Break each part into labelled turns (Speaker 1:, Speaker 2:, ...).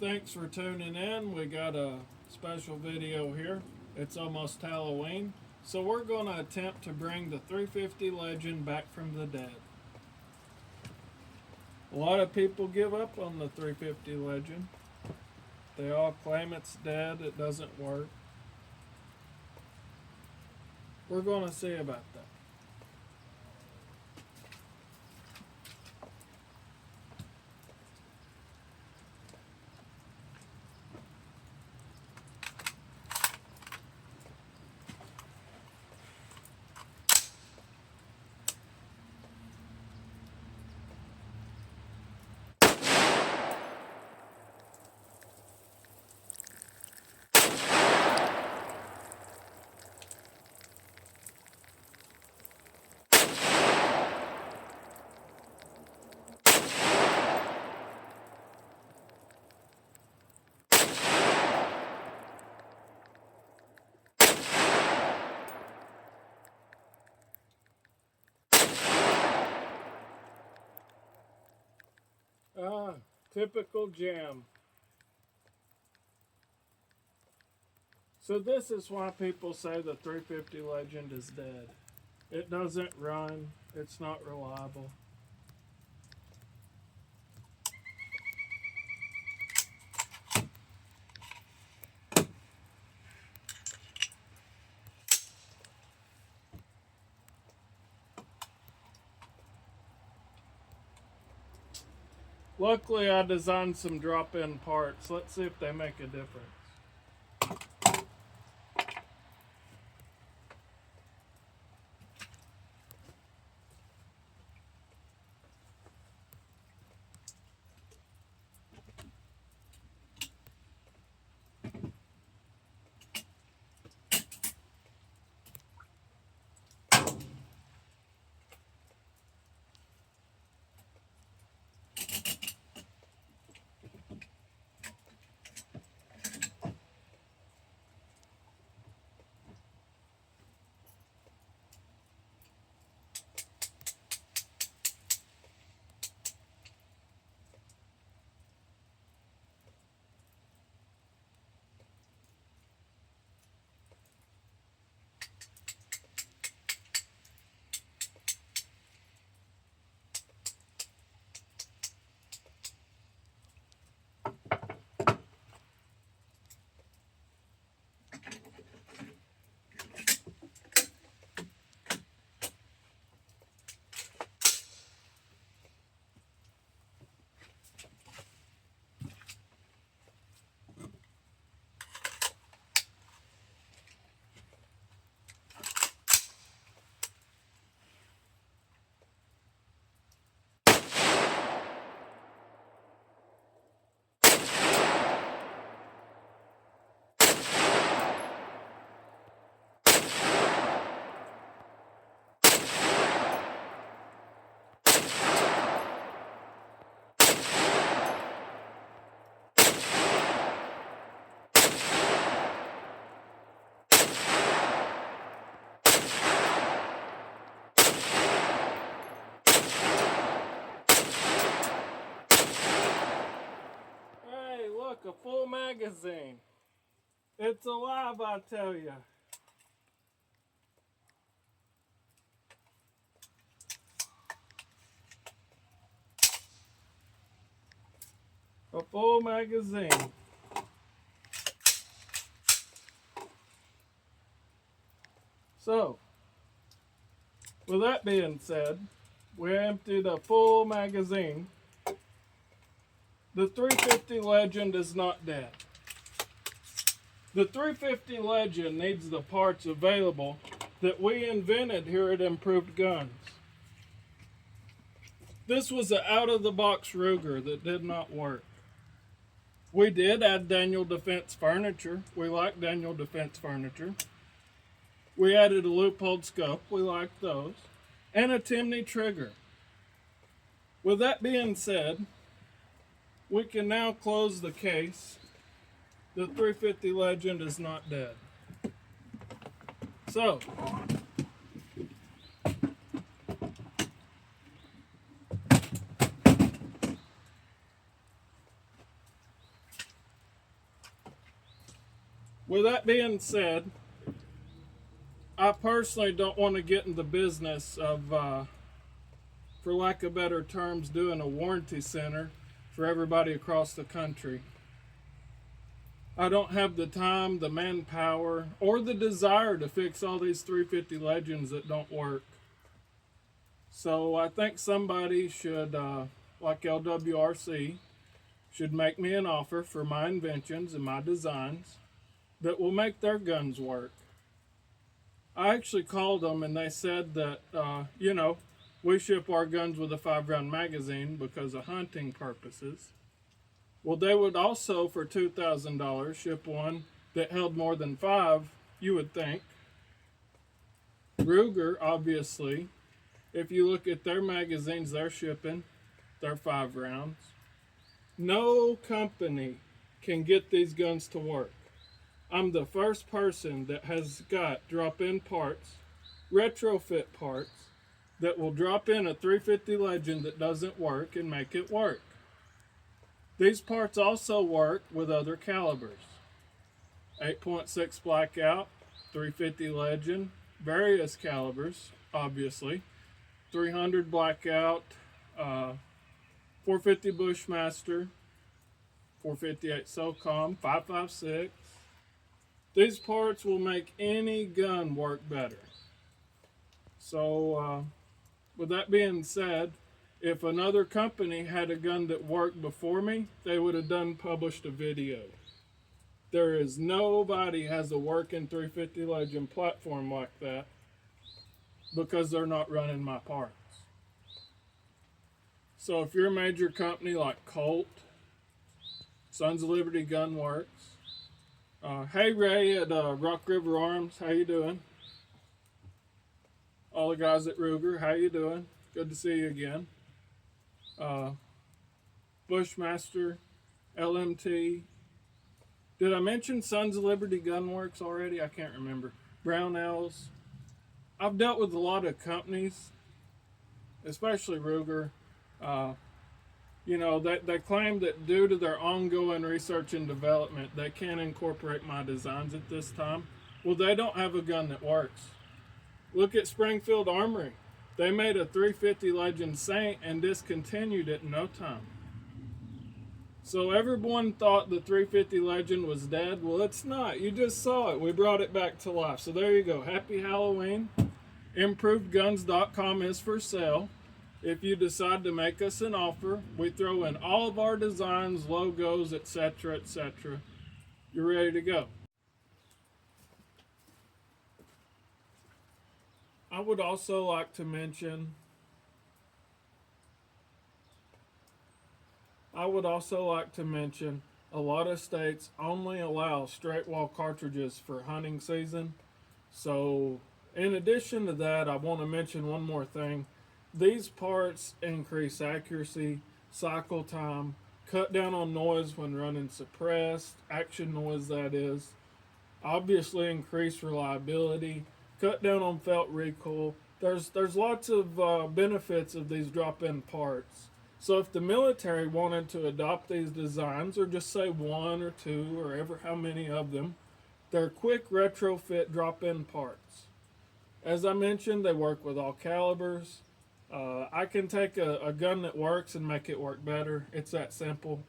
Speaker 1: thanks for tuning in. We got a special video here. It's almost Halloween, so we're going to attempt to bring the 350 Legend back from the dead. A lot of people give up on the 350 Legend. They all claim it's dead, it doesn't work. We're going to see about that. Typical jam. So this is why people say the 350 Legend is dead. It doesn't run, it's not reliable. Luckily, I designed some drop-in parts. Let's see if they make a difference. A full magazine. It's alive, I tell you. A full magazine. So, with that being said, we emptied a full magazine. The 350 Legend is not dead. The 350 Legend needs the parts available that we invented here at Improved Guns. This was an out-of-the-box Ruger that did not work. We did add Daniel Defense furniture. We like Daniel Defense furniture. We added a loop-holed scope. We like those. And a Timney trigger. With that being said, we can now close the case. The 350 Legend is not dead. So, with that being said, I personally don't want to get in the business of, for lack of better terms, doing a warranty center for everybody across the country. I don't have the time, the manpower, or the desire to fix all these 350 Legends that don't work. So I think somebody should, like LWRC, should make me an offer for my inventions and my designs that will make their guns work. I actually called them and they said that, we ship our guns with a 5-round magazine because of hunting purposes. Well, they would also, for $2,000, ship one that held more than 5, you would think. Ruger, obviously, if you look at their magazines they're shipping, they're 5 rounds. No company can get these guns to work. I'm the first person that has got drop-in parts, retrofit parts, that will drop in a 350 Legend that doesn't work and make it work. These parts also work with other calibers. 8.6 Blackout, 350 Legend, various calibers, obviously. 300 Blackout, 450 Bushmaster, 458 SOCOM, 5.56. These parts will make any gun work better. So, with that being said, if another company had a gun that worked before me, they would have published a video. There is nobody has a working 350 Legend platform like that because they're not running my parts. So if you're a major company like Colt, Sons of Liberty Gun Works, hey Ray at Rock River Arms, how you doing? All the guys at Ruger, how you doing? Good to see you again. Bushmaster, LMT. Did I mention Sons of Liberty Gun Works already? I can't remember. Brownells. I've dealt with a lot of companies, especially Ruger. They claim that due to their ongoing research and development, they can't incorporate my designs at this time. Well, they don't have a gun that works. Look at Springfield Armory. They made a 350 Legend Saint and discontinued it in no time. So everyone thought the 350 Legend was dead. Well, it's not. You just saw it. We brought it back to life. So there you go. Happy Halloween. ImprovedGuns.com is for sale. If you decide to make us an offer, we throw in all of our designs, logos, etc., etc. You're ready to go. I would also like to mention a lot of states only allow straight wall cartridges for hunting season. So in addition to that, I want to mention one more thing. These parts increase accuracy, cycle time, cut down on noise when running suppressed, action noise that is, obviously increase reliability, cut down on felt recoil. There's lots of benefits of these drop-in parts. So if the military wanted to adopt these designs, or just say 1 or 2 or ever how many of them, they're quick retrofit drop-in parts. As I mentioned, they work with all calibers. I can take a gun that works and make it work better. It's that simple.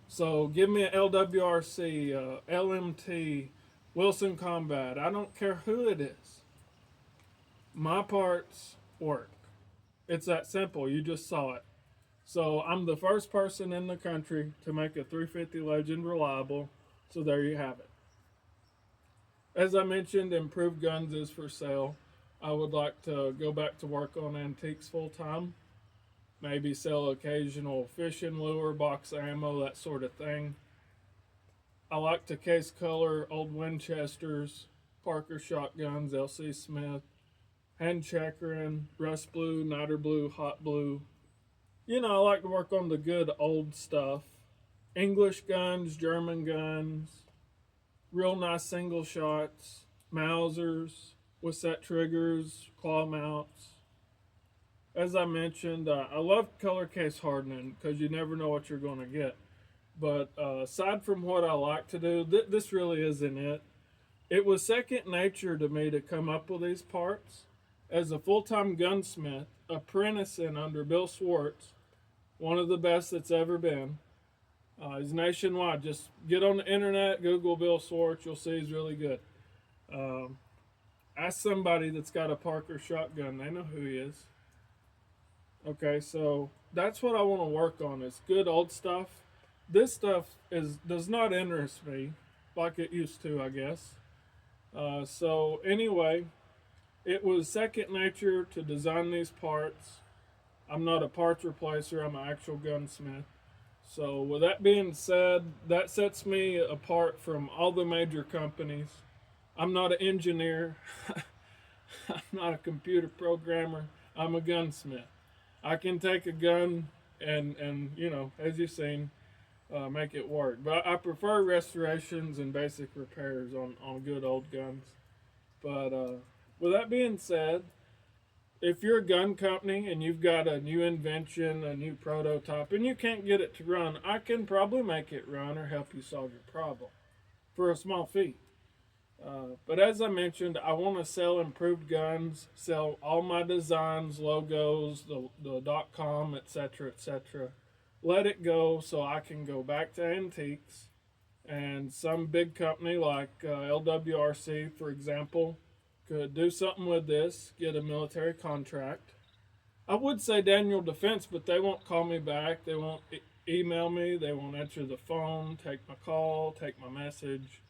Speaker 1: So give me an LWRC, LMT, Wilson Combat. I don't care who it is. My parts work. It's that simple. You just saw it. So I'm the first person in the country to make a 350 Legend reliable. So there you have it. As I mentioned, Improved Guns is for sale. I would like to go back to work on antiques full time. Maybe sell occasional fishing lure, box ammo, that sort of thing. I like to case color old Winchesters, Parker shotguns, LC Smith, hand checkering, rust blue, niter blue, hot blue. I like to work on the good old stuff. English guns, German guns, real nice single shots, Mausers with set triggers, claw mounts. As I mentioned, I love color case hardening because you never know what you're going to get. But aside from what I like to do, this really isn't it. It was second nature to me to come up with these parts. As a full-time gunsmith, apprenticing under Bill Swartz, one of the best that's ever been. He's nationwide. Just get on the internet, Google Bill Swartz, you'll see he's really good. Ask somebody that's got a Parker shotgun, they know who he is. Okay, so that's what I want to work on, is good old stuff. This stuff does not interest me like it used to, I guess. So anyway, it was second nature to design these parts. I'm not a parts replacer, I'm an actual gunsmith. So with that being said, that sets me apart from all the major companies. I'm not an engineer. I'm not a computer programmer. I'm a gunsmith. I can take a gun and you know, as you've seen, make it work. But I prefer restorations and basic repairs on good old guns. But with that being said, if you're a gun company and you've got a new invention, a new prototype, and you can't get it to run, I can probably make it run or help you solve your problem for a small fee. But as I mentioned, I want to sell improved guns, sell all my designs, logos, the .com, etc., etc. Let it go so I can go back to antiques, and some big company like LWRC, for example, could do something with this, get a military contract. I would say Daniel Defense, but they won't call me back. They won't email me. They won't answer the phone, take my call, take my message.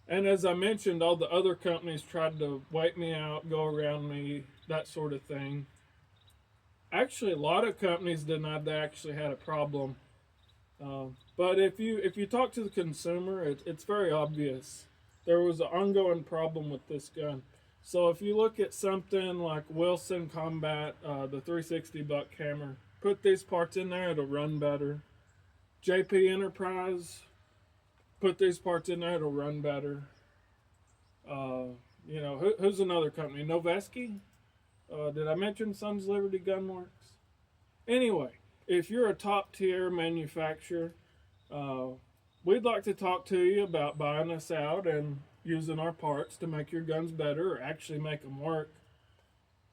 Speaker 1: And as I mentioned, all the other companies tried to wait me out, go around me, that sort of thing. Actually, a lot of companies denied they actually had a problem. But if you talk to the consumer, it's very obvious. There was an ongoing problem with this gun. So if you look at something like Wilson Combat, the 360 buck hammer, put these parts in there, it'll run better. JP Enterprise, put these parts in there, it'll run better. You know, who's another company? Noveski? Did I mention Sons Liberty Gunworks? Anyway, if you're a top tier manufacturer, we'd like to talk to you about buying us out and using our parts to make your guns better or actually make them work.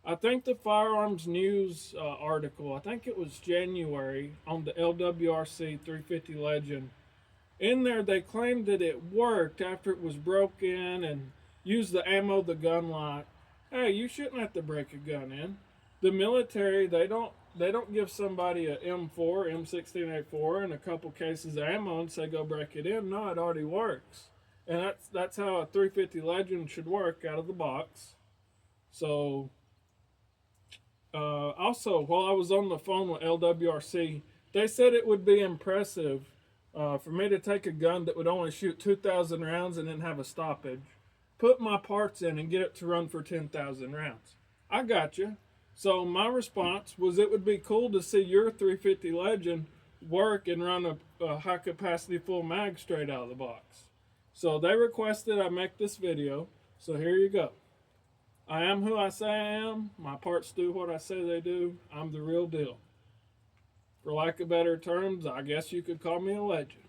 Speaker 1: I think the Firearms News article, I think it was January, on the LWRC 350 Legend. In there, they claimed that it worked after it was broken and used the ammo the gun like. Hey, you shouldn't have to break a gun in. The military, they don't give somebody a M4, M16A4, and a couple cases of ammo and say go break it in. No, it already works. And that's how a 350 Legend should work out of the box. So, also, while I was on the phone with LWRC, they said it would be impressive for me to take a gun that would only shoot 2,000 rounds and then have a stoppage, put my parts in and get it to run for 10,000 rounds. I got you. So my response was it would be cool to see your 350 Legend work and run a high capacity full mag straight out of the box. So they requested I make this video, so here you go. I am who I say I am. My parts do what I say they do. I'm the real deal. For lack of better terms, I guess you could call me a legend.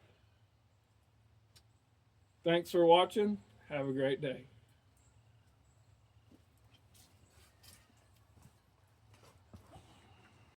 Speaker 1: Thanks for watching. Have a great day.